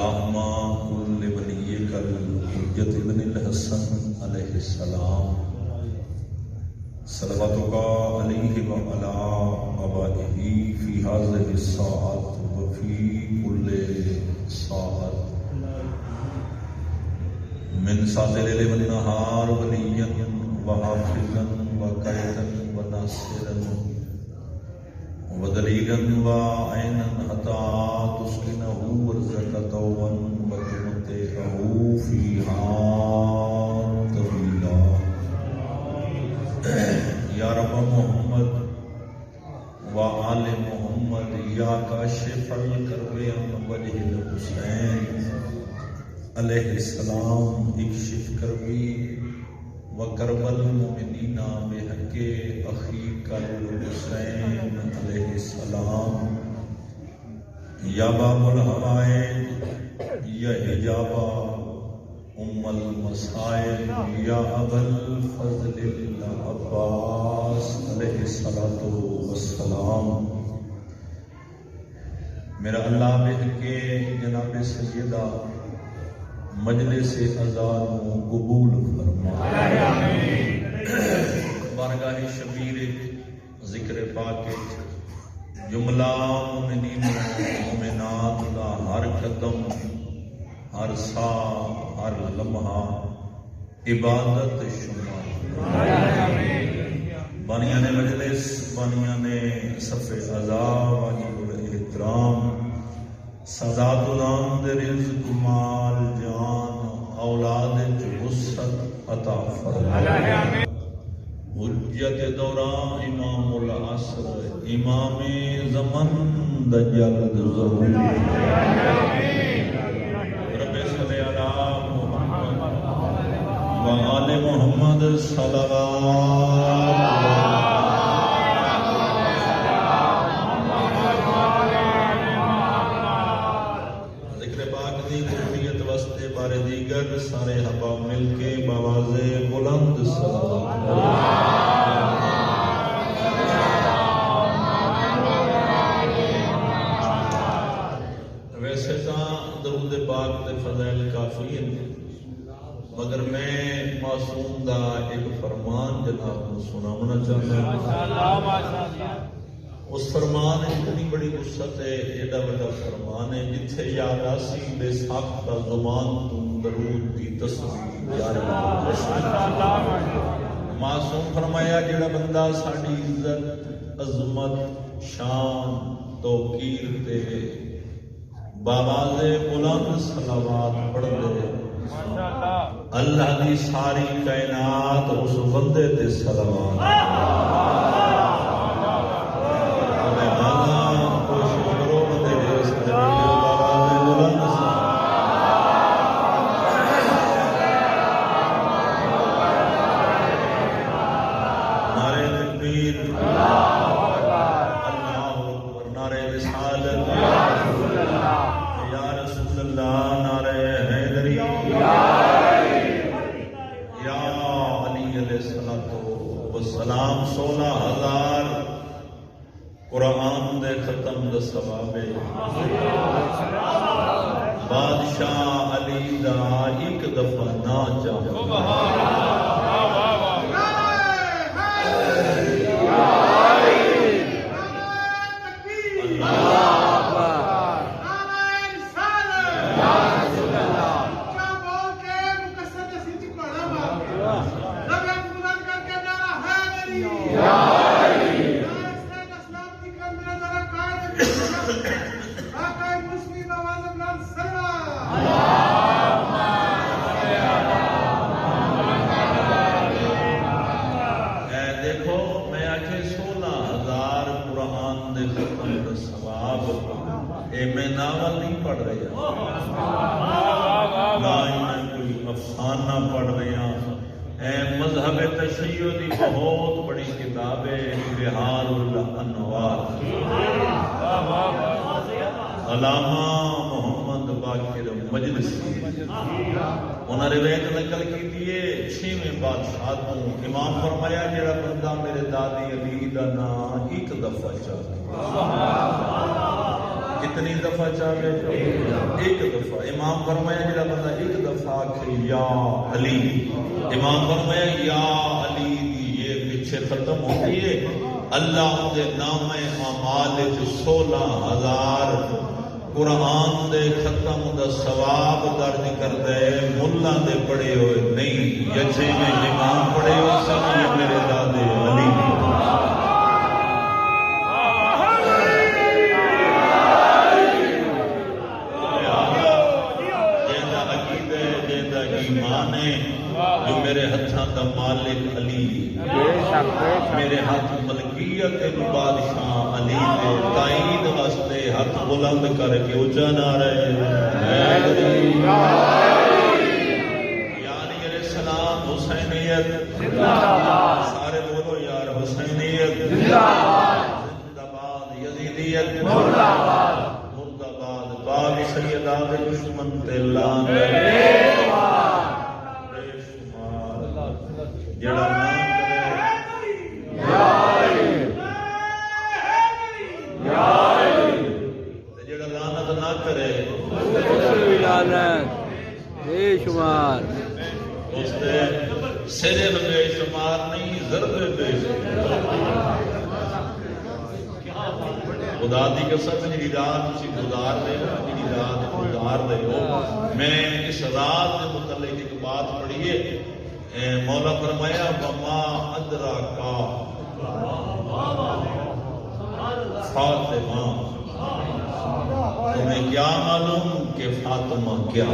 اللہم کل ولیک الحجۃ ابن الحسن علیہ السلام صلواتک علیہ وعلی آبائہ فی ہذہ الساعۃ وفی کل ساعۃ من ساعۃ اللیل والنہار ولیا وحافظا وقائدا وناصرا ودلیلا وعینا حتی تسکنہ ورزق طوعا وتمتعہ فیہا طویلا یا رب محمد وآل محمد یا کاشف الکرب عن وجہ الحسین علیہ السلام اکشف کربی وکرب المؤمنین بحق اخیک الحسین علیہ السلام یا باب الحوائج یا حجاب ام المصائب یا ابا الفضل العباس علیہ السلام میرا اللہ بحق جناب سیدہ مجلس اذان قبول فرما بارگاہ شبیر ذکر پاک جملہ مومنین مومنات دا ہر قدم ہر سا ہر لمحہ عبادت شمار بانیان مجلس بانیان صف عزا واجب الاحترام سادات العام دے رزق مال جان اولاد وسعت عطا فرما حجت دوران امام العصر امام زمن دجل ظہور رب صلی علی محمد وآل محمد صلوات سارے حباب مل کے باواز بلند صلوات ویسے تو درود پاک دے فضائل کافی ہیں مگر میں معصوم دا ایک فرمان جناب کو سنانا چاہتا ہوں اس فرمان اتنی بڑی وسعت ہے ایڈا بڑا فرمان ہے جتھے یاد آسی بے ساختہ زبان تم درود دی تصویر جاری معصوم فرمایا جڑا بندہ ساڈی عزت عظمت شان توقیر تے باواز بلند صلوات پڑھ دے اللہ دی ساری کائنات اس بندے تے صلوات سلام 16,000 قرآن دے ختم دا ثواب بادشاہ علی دا ایک دفعہ نہ چاہتا میں ناول نہیں پڑھ رہا نہ میں کوئی افسانہ پڑھ رہا اے مذہب تشیع دی بہت بڑی کتاب ہے بہار الانوار علامہ محمد باقر مجلسی انہوں نے روایت نقل کی دیے 6ویں بادشاہ تو امام فرمایا جڑا بندہ میرے دادی علی دا نام ایک دفعہ چاہتا کتنی دفعہ چاہے ایک دفعہ امام فرمایا جڑا بندہ ایک دفعہ کہ یا علی امام فرمایا یا علی یہ پیچھے ختم ہوتی ہے اللہ دے نام اعمال 16,000 قرآن دے ختم دا ثواب درج کر دے ملا دے پڑے ہوئے نہیں یچے میں امام پڑے ہوئے سب یہ میرے دادے علی ایمان ہے جو میرے ہتھاں دا مالک علی میرے ہاتھ ملکیت بادشاہ علی دے تائید واسطے ہاتھ بلند کر کے اونچا نعرہ یا علی علیہ السلام حسینیت سارے بولو یار حسینیت زندہ باد یزیدیت مرد آباد پاک سیدہ دے دشمن تے لان جڑا نام کرے جڑا لعنت نہ کرے بے شمار اس دے سرے بے شمار نہیں ضربے بے شمار خدا دی قسم میری رات تسی گزار دے میری رات گزار دے ہو میں اس رات کے متعلق ایک بات پڑھی ہے مولا فرمایا وما ادراکا فاطمہ تمہیں کیا معلوم کہ فاطمہ کیا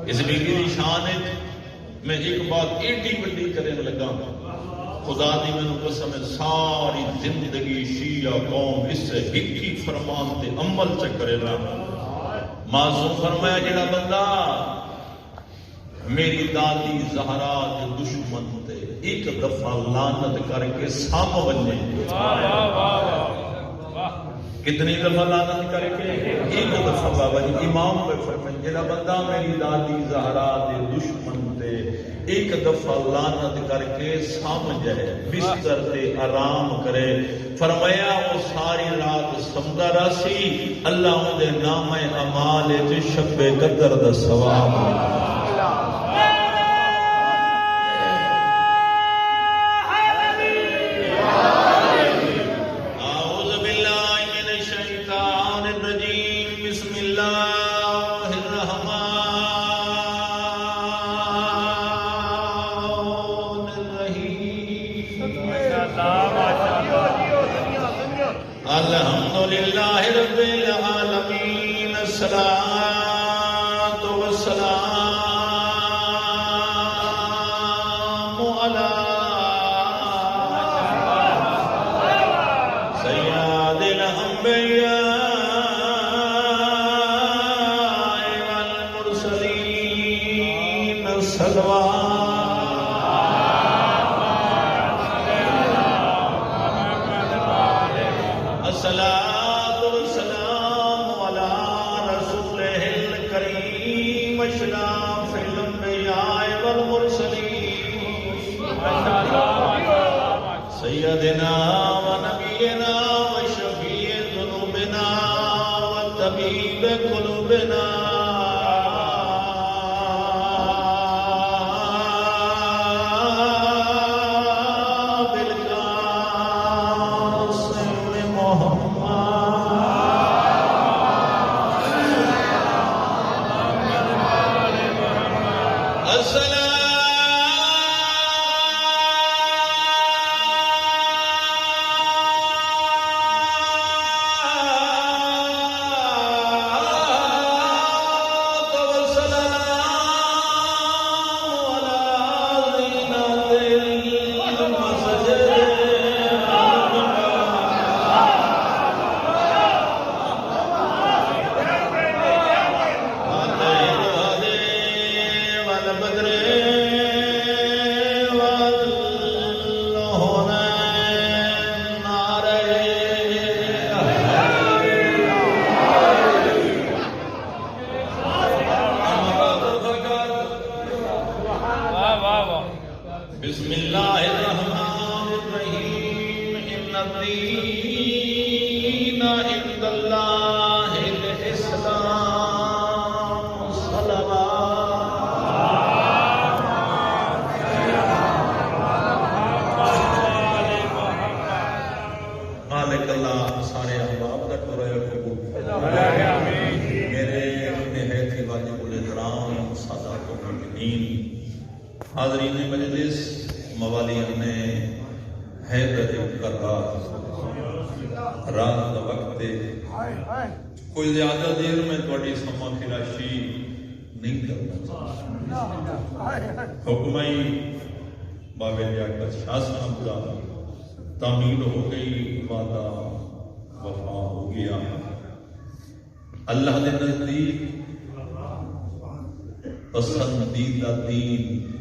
اس بیٹی کی شان ہے میں ایک بات ایڈی بڑی کرنے لگا خدا دی میں قسم ساری زندگی شیعہ قوم اس سے ایک ہی فرمان تے عمل چکرے رہا معصوم فرمایا جڑا بندہ میری دادی زہرا کے دشمن تے ایک دفعہ لعنت کر کے سام بنے کتنی دفعہ لعنت کر کے ایک دفعہ بابا جی امام پہ فرمائے جڑا بندہ میری دادی زہرا دے دشمن تے ایک دفعہ لعنت کر کے سام جائے بستر تے آرام کرے فرمایا وہ ساری رات سمدا راسی اللہ دے نام اعمال تے شب قدر دا ثواب الحمدللہ رب العالمین الصلاۃ والسلام علی سید الانبیاء والمرسلین صلوات الصلاة والسلام على رسوله الكريم أشرف الأنبياء والمرسلين سيدنا ونبينا وشفيع ذنوبنا وطبيب قلوبنا عند اللہ الاسلام مالک اللہ سارے احباب کا ٹوریا قبول میرے نہایت ہی واجب الاحترام سادات المؤمنین حاضرین مجلس موالیان حیدر کرار رات کا وقت کوئی زیادہ دیر میں تھوڑی سما خراشی نہیں کرنا چاہتا حکمائی بابے لیاقت شاہ صاحب کا تعمیل ہو گئی وعدہ وفا ہو گیا اللہ نے نزدیک پسندیدہ دین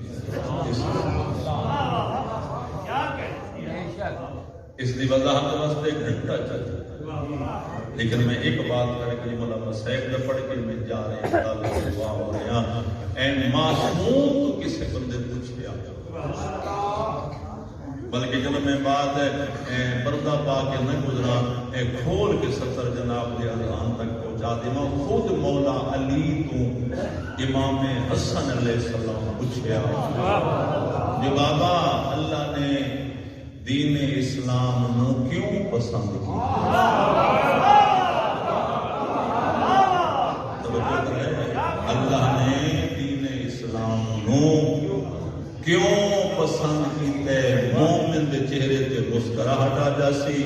اس دی وضاحت واسطے ایک گھنٹہ چل لیکن میں ایک بات کر کے مولانا صاحب نے پڑھ کے میں جا رہے ہیں اللہ دعا ہو رہے ہیں اے معصوم تو کسے بندے پوچھے بلکہ جب میں بات پردہ پا کے نہ گزرا کھول کے سطر جناب کے اذہان تک پہنچا دے میں خود مولا علی تو امام حسن علیہ السلام پوچھیا جو بابا اللہ نے دین اسلام نو کیوں پسند کیا اللہ نے دین اسلام نو کیوں پسند کیتے مومن دے چہرے تے مسکراہٹ آ جاسی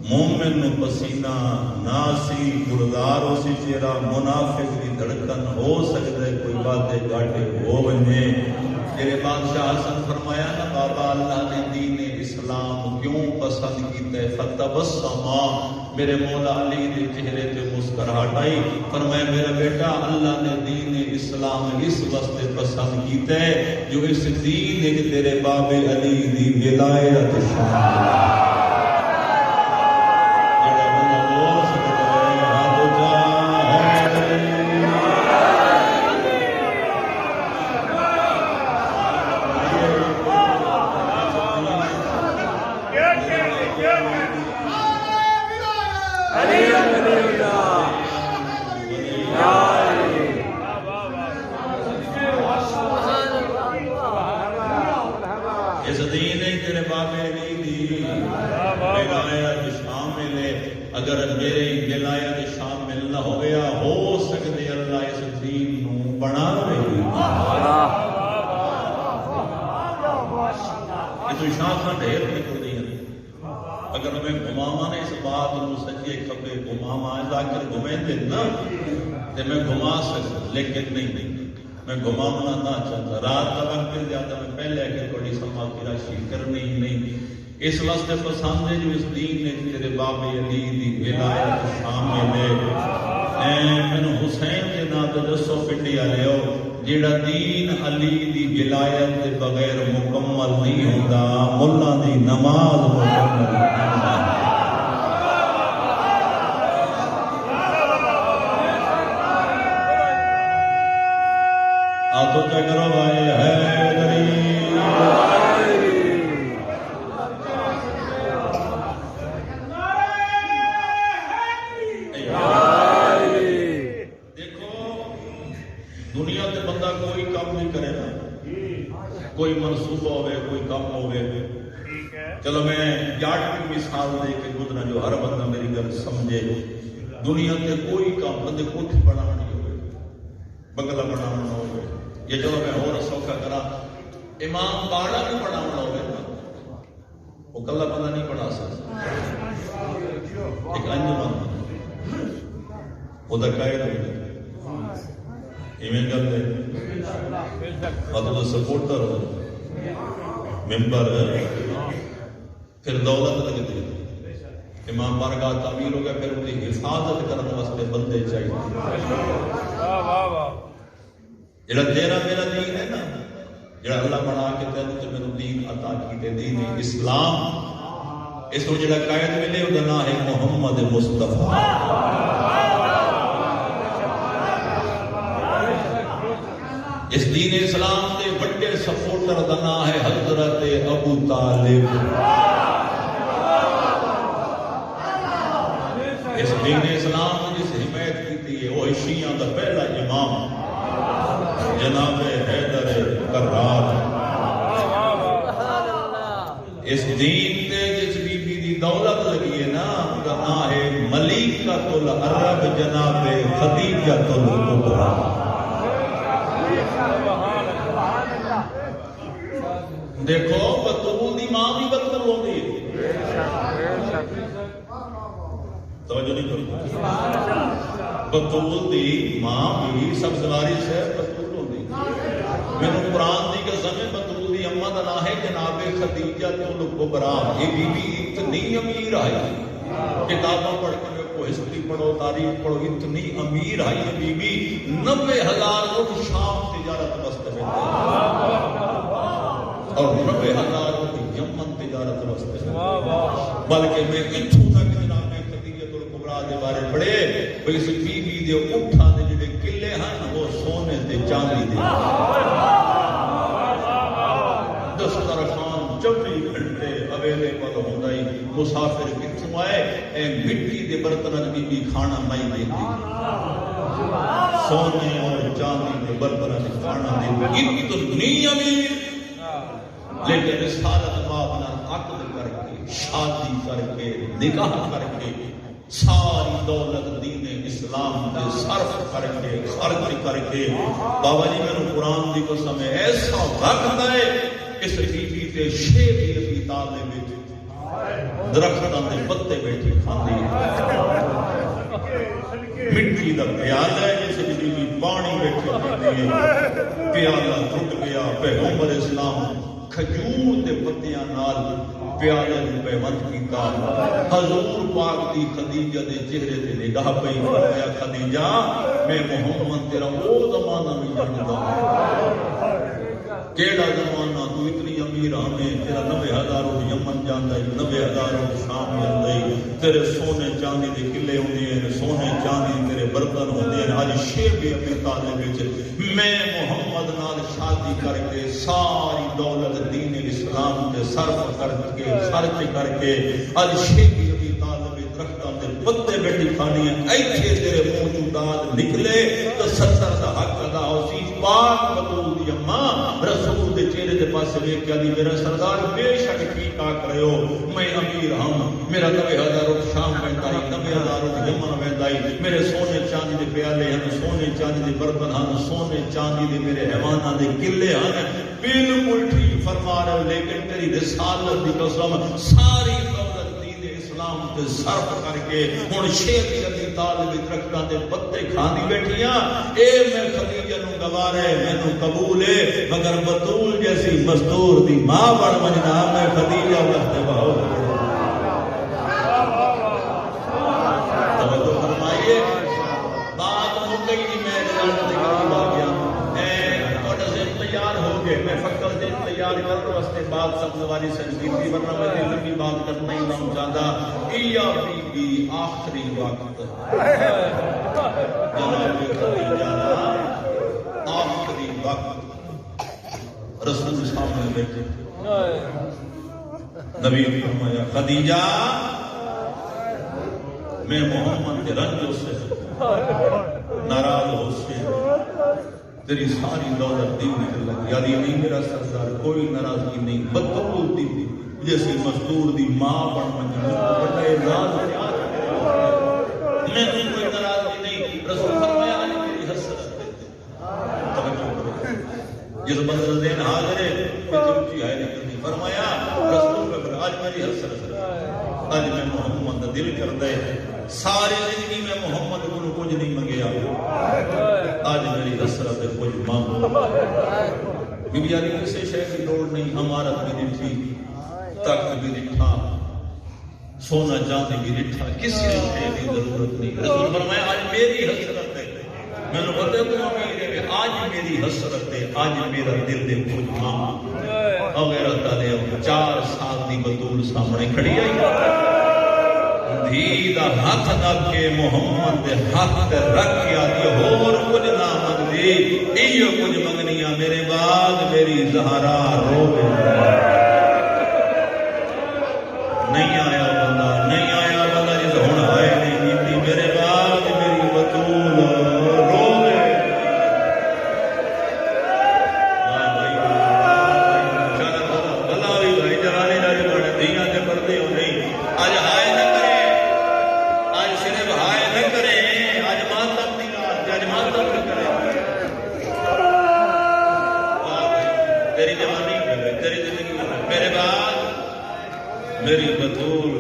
مومن نو پسینہ نہ سی گردار ہو سی چہرہ منافق دی دھڑکن ہو سکتے کوئی باتیں گاٹے ہو ونجے تیرے بادشاہ حسن فرمایا نا بابا اللہ نے دین اسلام کیوں پسند کیتے فتبسما میرے مولا علی دے چہرے تے مسکراہٹ آئی فرمایا میرا بیٹا اللہ نے دین اسلام اس واسطے پسند کیتے جو اس دین ایک تیرے باب علی دی ولایت شامل اگر میرے ولایت شامل نہ ہو گیا ہو سکتے اللہ اس دین نو بنا لے یہ تو شاخاں ڈھیر نکل رہی ہیں اگر میں گھماما نے اس بات نو سچے کھبے گھماما ذاکر گھمیں دے نا تے میں گھما سکتا لیکن نہیں میں گھمانا نہ چاہتا رات کا وقت زیادہ میں پہلے کہ تھوڑی سما کی راشی کرنی نہیں اس واسطے پسند ہے جو اس دین نے تیرے باب علی دی ولایت شامل ہے میں حسین کے نام تے دسو پنڈی والے ہو جیڑا دین علی دی ولایت کے بغیر مکمل نہیں ہوتا مولا دی نماز مکمل تو کیا کرو بھائی حیدری دیکھو دنیا تے بندہ کوئی کام نہیں کرے نا کوئی منصوبہ ہوئے کوئی کام ہوئے چلو میں یاد کی مثال دے کے گزرا جو ہر بندہ میری گل سمجھے دنیا تے کوئی کام بندے کوٹھی بنانی ہوئے بنگلہ بنانا ہوئے یہ چلو میں اور سوکھا کرا امام باڑا بھی بنانا ہوئے وہ کلا بندہ نہیں بنا سکتا ایک انجمن وہ قائد ہوئی ایویں گل ہے مطلب سپورٹر ہو ممبر پھر دولت لگتی امام بارگاہ تعمیر ہو گیا پھر ان کی حفاظت کرنے واسطے بندے چاہیے جڑا تیرا میرا دین ہے نا جڑا اللہ بنا کے تے میرے دین عطا کیتے دین اسلام اس کو جڑا قائد ملے او دا نام ہے محمد مصطفی اس دین اسلام دے بڑے سپورٹر دا نام ہے حضرت ابو طالب اس دین اسلام نے جس حمایت کی ہے وہ شیعہ کا پہلا امام جناب حیدر کرار۔ اس دین تے جس بی بی دی دولت لگی ہے نا کا نام ہے ملیکۃ العرب جناب خدیجۃ الکبریٰ۔ دیکھو بطول دی ماں بھی بطول ہوتی ہے، توجہ نہیں کرو، بطول دی ماں بھی سب سواری سے بطول ہوتی ہے۔ میں نے قرآن دی قسم ہے بطول دی اماں دا نام ہے جناب خدیجۃ الکبریٰ۔ یہ بی بی اتنی امیر آئی، کتاباں پڑھ کے کو ہسٹری پڑھو تاریخ پڑھو، اتنی امیر آئی ہے بی بی 90,000 اٹھ شام تجارت واسطے میں اور 90,000 یمن تجارت واسطے، بلکہ میں اتھوں تک جناب خدیجۃ الکبریٰ دے بارے پڑھے بھئی اس بی بی دے اٹھاں دے جڑے قلعے ہیں وہ سونے تے چاندی دے، دسترخوان 24 گھنٹے اویلیبل ہوندا ہی، مسافر کتھوں آئے اے مٹی دے برتناں بی بی کھانا نہیں دیندی، سونے اور چاندی دے برتناں کھانا دیندی، اتنی امیر، لیکن رسالت باپ نال عقد کر کے شادی کر کے نکاح کر کے ساری دولت دین اسلام کے صرف کر کے خرچ کر کے، بابا جی میں نے قرآن دی قسم ہے ایسا وقت ہے اس بی بی تے شیر ابی طالب درختاں دے پتے بیٹھی کھاندی، مٹی دا پیالہ ہے جس بی بی پانی بیٹھی پیندی ہے، پیالہ ٹوٹ گیا، پیغمبر اسلام کھجور دے پتیاں نال پیالے نوں پیوند کیتا، حضور پاک دی خدیجہ دے چہرے تے نگاہ پئی، فرمایا خدیجہ میں محمد تیرا او زمانہ نہیں جاندا، کیڑا زمانہ تو اتنی امیر ہمیں تیرا 90,000 یمن جاندا ہے، 90,000 شام جاندا ہے، تیرے سونے چاندی دے قلعے ہوندے ہیں، سونے چاندی تیرے برتن ہوندے ہیں، اج شیب ابی طالب وچ میں محمد نال شادی کر کے ساری دولت دین اسلام کے صرف کر کے خرچ کر کے اج شیب ابی طالب درختاں دے پتے بیٹھی کھانی ہے، ایتھے تیرے منہ چوں داد نکلے تو 70 دا حق ادا ہو سی۔ پاک بطول دی اماں رسول دے چہرے دے پاسے ویکھ کے میرا سردار بے شک ٹھیک آ کرے ہو، میں امیر ہوں، میرا 90,000 شام ویندا ہے، 90,000 یمن ویندا ہے، میرے سونے چاندی دے پیالے ہیں، سونے چاندی دے برتن ہیں، سونے چاندی دے میرے حیواناں دے قلعے ہیں، بالکل ٹھیک فرما رہے ہو، لیکن تیری رسالت دی قسم ساری دولت دین اسلام تے صرف کر کے ہن شیر ابی طالب درختاں دے پتے کھاندی بیٹھیاں، اے میں خدیجہ نوں گوارے مینوں قبول ہے، مگر بطول جیسی مزدور دی ماں بن مننا میں خدیجہ واسطے بہت توجہ فرمائیے۔ بات ہو گئی جی، میں رزلٹ دے قریب آ گیا، تھوڑا ذہن تیار ہو گئے، میں فقط ذہن تیار کرنے واسطے بات سب سواری سنجیدگی ورنہ میں لمبی بات کرنا ہی نہیں چاہتا۔ یا بی بی آخری وقت جناب خدیجہ آخری وقت رسول سامنے بیٹھے، نبی نے فرمایا خدیجہ میں محمد کے رنجوں سے ناراض ہو سے تیری ساری دولت دین نکل لگی، یعنی نہیں میرا سردار کوئی ناراضگی نہیں، بطول دی جیسی مزدور دی ماں بن منجی بڑے راز میں کوئی ناراضگی نہیں۔ رسول فرمایا آج میری حسرت ہے، توجہ کرو، جس بندر دین حاضر ہے اونچی ہے نہیں، فرمایا رسول آج میری حسرت ہے، آج میں محمد کا دل کر دے، ساری زندگی میں محمد کو کچھ نہیں منگیا، آج میری حسرت ہے کچھ مانگو۔ بی بی علی کسی شے کی لوڑ نہیں، عمارت بھی ڈٹھی، تخت بھی ڈٹھا، سونا چاندی بھی ڈٹھا، کسی شے کی ضرورت نہیں۔ رسول فرمایا آج میری حسرت ہے، میں نے بتایا تو امیر ہے، آج میری حسرت ہے، آج میرا دل دے کچھ مانگو۔ غیرت والے 4 سال دی بطول سامنے کھڑی آئی، دھی دا ہاتھ نہ کے محمد دے ہاتھ تے رکھ کے آتی اور کچھ نہ منگدی، ایو کچھ منگنیاں میرے بعد میری زہرا روے، نہیں آیا بندہ جس ہن آئے نہیں کیتی میرے بھائی نہ کریں آج ماتم دی رات آج ماتم نہ کریں تیری جوانی تیری زندگی میرے بعد میری بطول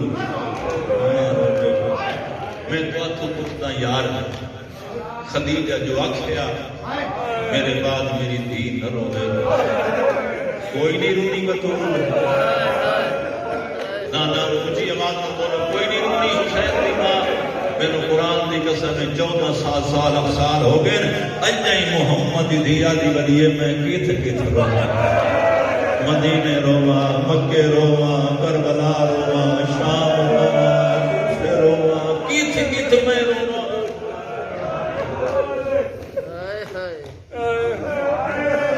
میں تو پوچھتا یار خدیجہ جو آکھیا میرے بعد میری دھی نہ روے کوئی نہیں رونی بطول نانا اونچی آواز میں بولو کوئی نہیں رونی حسین دی ماں میرے قرآن دی قسم 14 سال ہو گئے اجائی محمد دی دھیا دی ولیے میں کیت رہا مدینے روا مکے روا کربلا روا شام روا کوفے روا کیت میں روا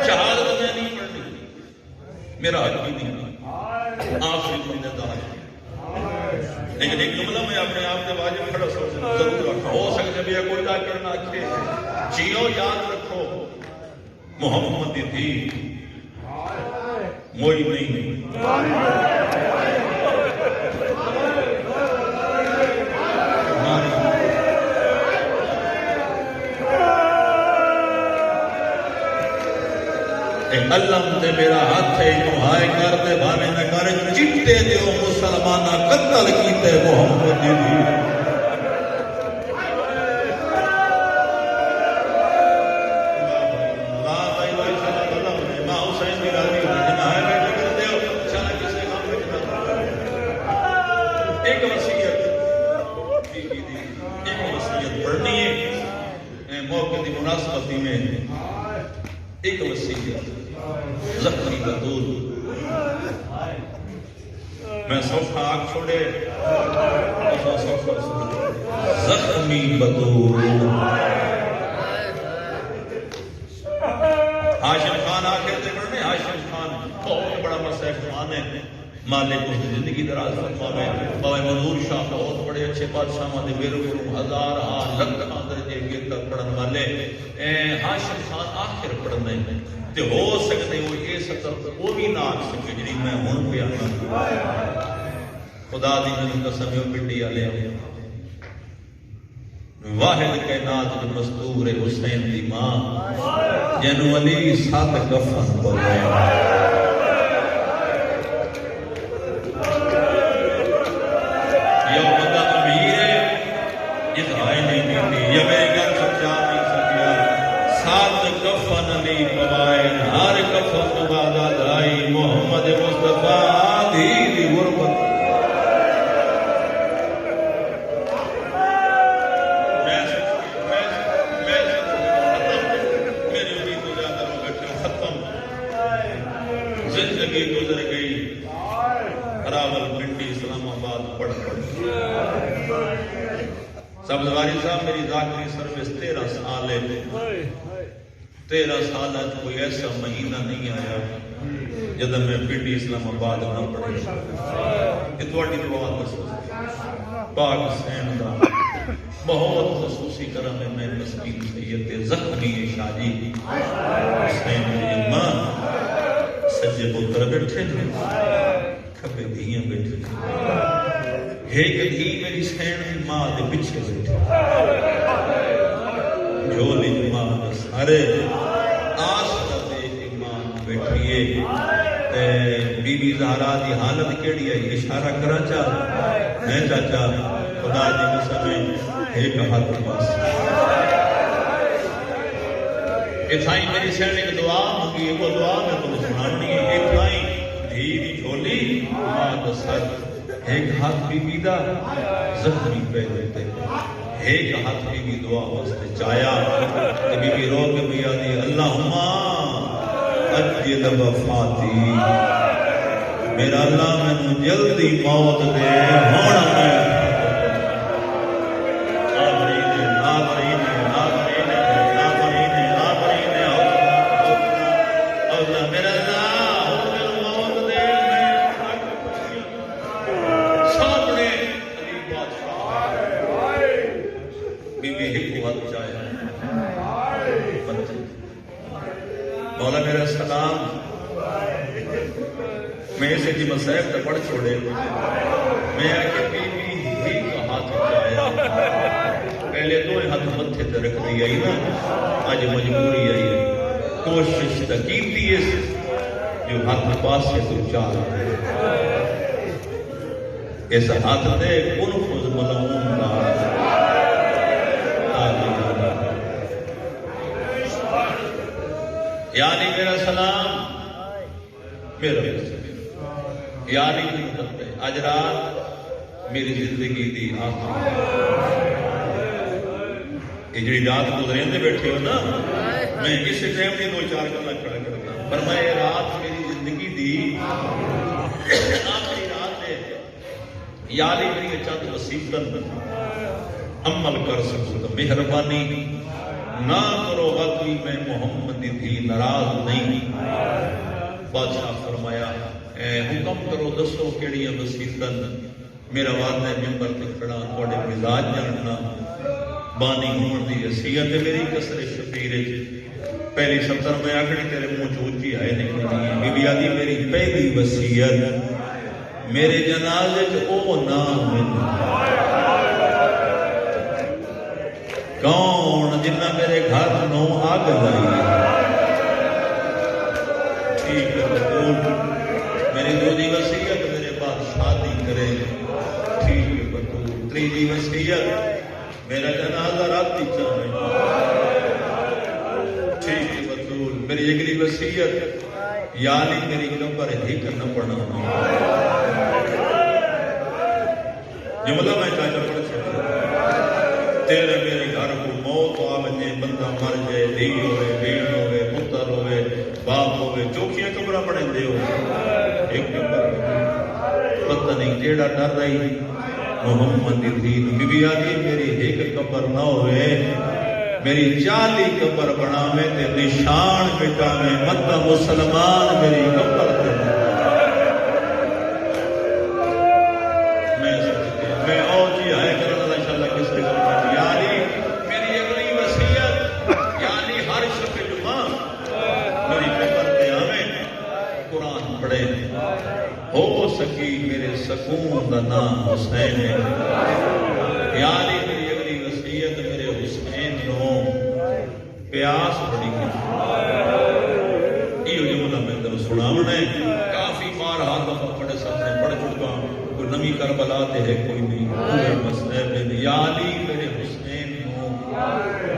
شہادت میں نہیں پڑھنی میرا حق بھی نہیں آخری مہینے دار لیکن ایک جملہ میں اپنے آپ کے واجب کھڑا ضرور رکھا ہو سکتے بھی کوئی نہ کرنا اچھے جیو یاد رکھو محمد تھی موئی نہیں اللہ تے میرا ہاتھ ہے تو ہائے کر دے بھاوے نہ کر چٹے دیو مسلمانہ قتل کیتے محمد دی ایک وصیت پڑھنی ہے موقع دی مناسبتی میں ایک وصیت زخمی بطول میں صفحہ آگ چھوڑے زخمی بطول ہاشم خان آخر دے پڑھنے ہاشم خان بہت بڑا مسئلہ خان ہے مالک اس زندگی دراز فرماوے باوے منظور شاہ بہت بڑے اچھے بادشاہ دے بیرو ہزار لکھ درجے گر تک پڑھن والے ہاشم خان آخر پڑھنے تے ہو سکتے وہ یہ سطر وہ بھی نہ آکھ سکے جنہی میں ہون پہ آنا خدا دی میں قسم یو پنڈی آلے واحد کائنات جو مستور حسین دی ماں جنو علی ساتھ کفن بولے یہ بندہ امیر ہے اس آئے نہیں دیتی یہ میرے گھر سچا نہیں سکیا ساتھ کفن علی پوائے ہر کفن بعد آئی محمد مصطفیٰ دی غربت زندگی گزر گئی راول پنڈی اسلام آباد پڑھ سبزواری صاحب میری ذاکری سروس 13 سال ہے 13 سال کوئی ایسا مہینہ نہیں آیا جب میں پنڈی اسلام آباد نہ پڑھے کہ تھوڑی دعا خصوص پاک حسین دا بہت خصوصی کرم میں مسکین سید زخمی شاجی حسین دی ماں سجے پتر بیٹھے ہیں کھبے دھیاں بیٹھے ہیں ایک دھی میری سین ماں دے پچھے بیٹھے جھولی ماں سارے آسرا دے ایمان بیٹھیے بی بی زہرا دی حالت کیڑی ہے اشارہ کرا چاہ میں چاچا خدا دی قسم ایک ہاتھ پاس اتھائی میری سین ایک دعا مانگی وہ دعا میں تمہیں سنانی ہے اتھائی دھی دی جھولی ماں دا سر ایک ہاتھ بی بی دا زخمی پہ دیتے ایک ہاتھ بی بی دعا واسطے چایا کہ بی بی رو کے بیا دی اللہم اجل وفاتی میرا اللہ میں جلدی موت دے ہونا میں مولا میرا سلام میں اسے کی مسائب تک پڑھ چھوڑے میں آکے بی بی ہی کا ہاتھ اٹھایا متھے تے رکھ دی آئی نا اج مجبوری آئی ہے کوشش تو کیتی ہے جو ہاتھ پاسے تو چار اس ہاتھ دے کنفذ ملعون دا یعنی میرا سلام میرا یعنی اج رات میری زندگی دی آخری یہ جڑی رات گزرے بیٹھے ہو نا میں اس ٹائم کی دو چار گلا کھڑا کرتا پر میں یہ رات میری زندگی دی آخری رات ہے یاری میری چند وسیعتن عمل کر سکوں تو مہربانی نہ کرو واقعی میں محمد تھی ناراض نہیں بادشاہ فرمایا حکم کرو دسو کیڑی وسیعتن میرا وعدہ ممبر تے کھڑا تھوڑے مزاج جاننا بانی ہون دی حیثیت میری کسر شبیر پہلی سطر میں آخری تیرے منہ چوچی آئے نکلی بی بی آدھی میری پہلی وصیت میرے جنازے او نام کون جنہ میرے گھر نو آگ لائی ٹھیک ہے بطول میری دو دی وصیت میرے بعد شادی کرے ٹھیک ہے بطول تیری وصیت میرا جنازہ راتی چاہے ٹھیک ہے بطول میری اگلی وصیت یعنی میری قبر ہی کرنا پڑنا جملہ میں چاہتا پڑھ چاہتا تیرے میرے گھر کو موت آوے بندہ مر جائے دی ہوئے بین ہوئے پتر ہوئے باپ ہوئے چوکیاں قبرہ پڑھیں دے ہوئے ایک قبر پتہ نہیں جیڑا ڈر رہی محمد دین بی بی آدھی میری ایک قبر نہ ہوئے میری 40 قبر بنا میں تے نشان بٹا میں مدہ مسلمان میری قبر تے میں اور جی آئے کرنا اللہ انشاءاللہ کس کے قبر یعنی میری اگلی وصیت یعنی ہر شب جمعہ میری قبر تے آویں قرآن پڑھے ہو سکی میرے سکون دا نام حسین ہے یعنی میری اگلی وصیت میرے حسین نو پیاس بڑی کی یہ جملہ میں تر سناونا ہے کافی بار ہاتھ پڑے سامنے پڑھ چکا کوئی نمی کربلا تے ہے کوئی نہیں پورے مسئلے میں یعنی میرے حسین نو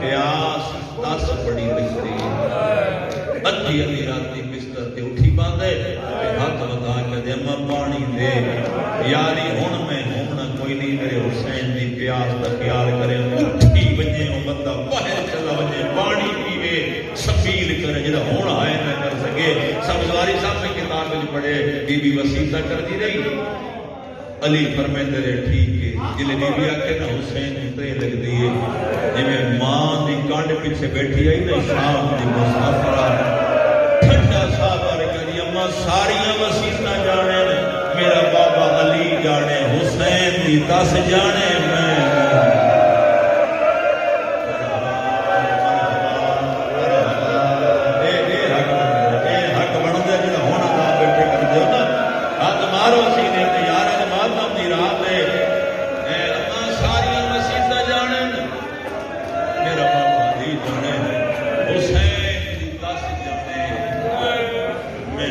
پیاس 10 بڑی لگتی ادھی ادھی راتی بستر تے اٹھی باندھے ہاتھ لگا کے دے اما پانی دے یاری ہن میں ہونا کوئی نہیں میرے حسین دی پیاس دا خیال کرے اٹھی وجے او بندہ باہر چلا وجے پانی پیوے سبیل کرے جڑا ہن آئے نہ کر سکے سب ساری صاحب نے کتاب وچ پڑھے بی بی وسیلہ کرتی رہی علی فرمائے تیرے ٹھیک ہے جلے بی بی آکھے نا حسین تے لگ دی ہے جویں ماں دی کانڈ پیچھے بیٹھی آئی نا شام دی مسافرہ ٹھنڈا صابر کری اما ساریاں وسیلہ جانے میرا بابا علی جانے حسین دی 10 جانے میں حق بنتا جڑا ہونا تھا بیٹھے کر دو نا ہاتھ مارو سینے تے یار ماتم دی رات ہے اما ساریاں وسیلہ جانے میرا بابا علی جانے حسین دی 10 جانے میں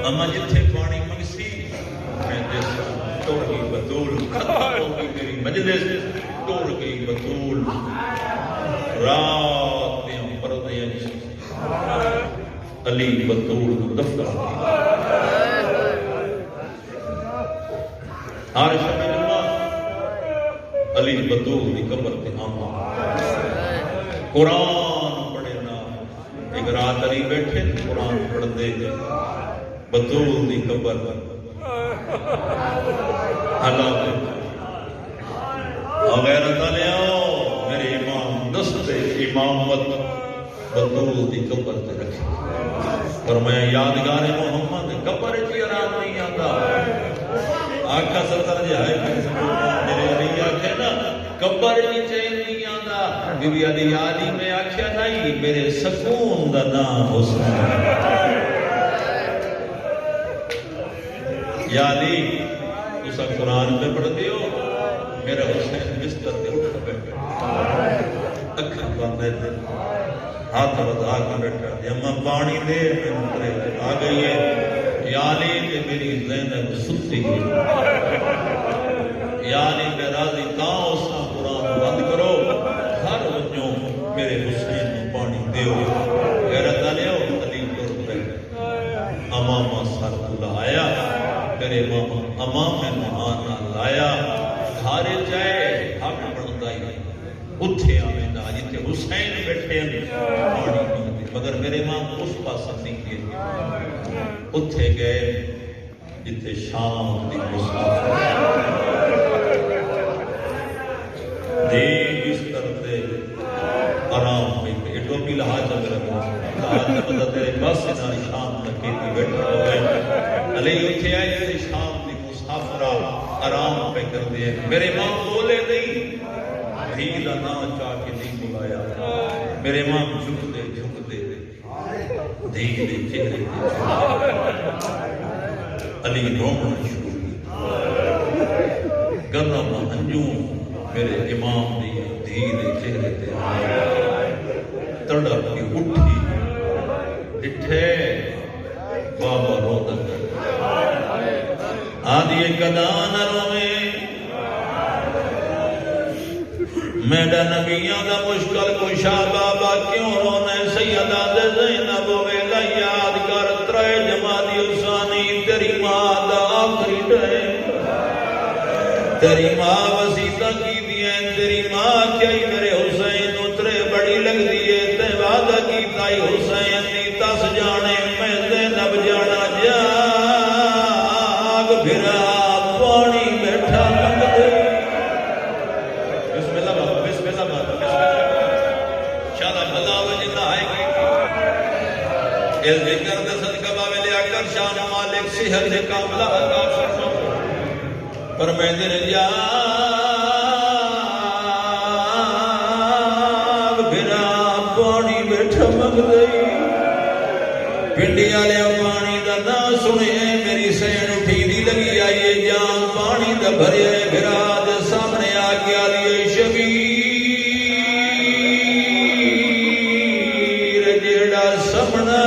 اما جتھے پانی منگسی میں جس توڑ گئی بطول ختم ہو گئی میری مجلس توڑ گئی بطول رات میں پردے علی بطول دفتر ہر شب جمعہ علی بطول دی قبر تے آما قرآن پڑھے نا ایک رات علی بیٹھے قرآن پڑھ دے بطول دی قبر حالات غیرت لیاؤ میرے امام دستے امامت بطول دی قبر تے رکھے فرمایا یادگار محمد قبر کی آرام نہیں آتا آقا سردر جی آئے میرے علی آکھے نا قبر کی چین نہیں آتا بی بی علی آلی میں آکھے نہیں میرے سکون دا نام حسین یا علی تسا قرآن پہ پڑھ دیو میرا حسین بستر پہ اٹھ بیٹھا اکھاں بند ہے ہاتھ بدا کے بیٹھا اما پانی دے میں اترے آ گئی ہے یا علی کہ میری زینب ستی ہے یا علی میں راضی کہاں اس کا قرآن بند کرو ہر وجوں میرے حسین کو پانی دیو غیرت آلے ہو علی کر بیٹھ امامہ سر لایا میرے ماما امام میں مہان لایا گھارے جائے حق بڑھتا ہی اتھے آمین جتے حسین بیٹھے ہیں پانی پیتے مگر میرے ماں اس پاسن نہیں کیے اتھے گئے جتے شام دی مسافر دی بستر دے آرام پہ یہ ٹوپی لحاظ اگر لحاظ مدد ہے بس انہاں شام تکی تھی بیٹھے ہوئے علی اتھے آئے جتے شام دی مسافرہ آرام پہ کر دیا میرے ماں بولے نہیں دھیلا نہ چاہ کے نہیں بلایا میرے ماں جھک دے دھیلے چہرے علی رونا شروع گرم انجوم میرے امام دی دھیلے چہرے تے تڑپ کی اٹھی ڈٹھے بابا روتا آدھی کدان روے میڈا نبیاں دا مشکل کشا بابا کیوں رونے سیدہ دے زینب ویلا یاد کر ترے جمادی حسانی تیری ماں دا آخری ڈے تیری ماں وسیطہ کی دیئے تیری ماں کیا میرے حسین اترے بڑی لگ دیئے تے وعدہ کی تائی حسین دی تس جانے میں زینب جانا جاگ بھرا پانی بیٹھا لگ دے اس ذکر دے صدقہ باوے لیا کر شان مالک صحت دے کاملہ عطا فرما پر میں دن جاگ بھرا پانی بیٹھا مگ دئی پنڈی آلے پانی دا نہ سنے میری سین اٹھی دی لگی آئیے جان پانی دا بھرے بھرا دے سامنے آگے آلیے شبیر جیڑا سمنا